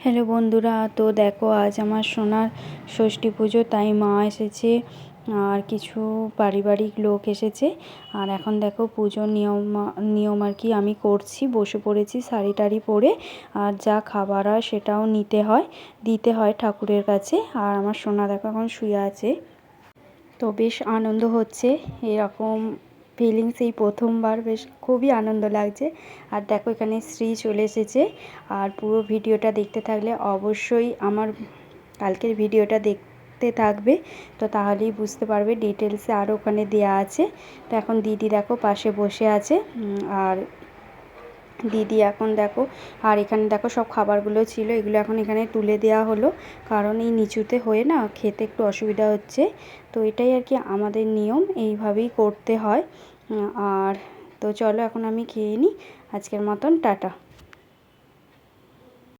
Hello বন্ধুরা, তো দেখো আজ আমার সোনার ষষ্ঠী পুজো, তাই মা এসেছে আর কিছু পারিবারিক লোক এসেছে। আর এখন দেখো পুজোর নিয়ম আর কি আমি করছি, বসে পড়েছি শাড়ি টাড়ি পরে। আর যা খাবার হয় সেটাও দিতে হয় ঠাকুরের কাছে। আর আমার সোনা দেখো এখন শুয়ে আছে। তো বেশ আনন্দ হচ্ছে, এরকম ফিলিংস এই প্রথমবার, বেশ খুবই আনন্দ লাগছে। আর দেখো এখানে শ্রী চলে এসেছে। আর পুরো ভিডিওটা দেখতে থাকলে অবশ্যই আমার কালকের ভিডিওটা দেখতে থাকবে, তো তাহলেই বুঝতে পারবে ডিটেলসে। আর ওখানে দেয়া আছে। তো এখন দিদি দেখো পাশে বসে আছে। আর দিদি এখন দেখো, আর এখানে দেখো সব খাবারগুলো ছিল, এগুলো এখন এখানে তুলে দেওয়া হলো, কারণ এই নিচুতে হয়ে না খেতে একটু অসুবিধা হচ্ছে। তো এটাই আর কি আমাদের নিয়ম, এইভাবেই করতে হয়। আর তো চলো এখন আমি খেয়ে নিই, আজকের মতন টাটা।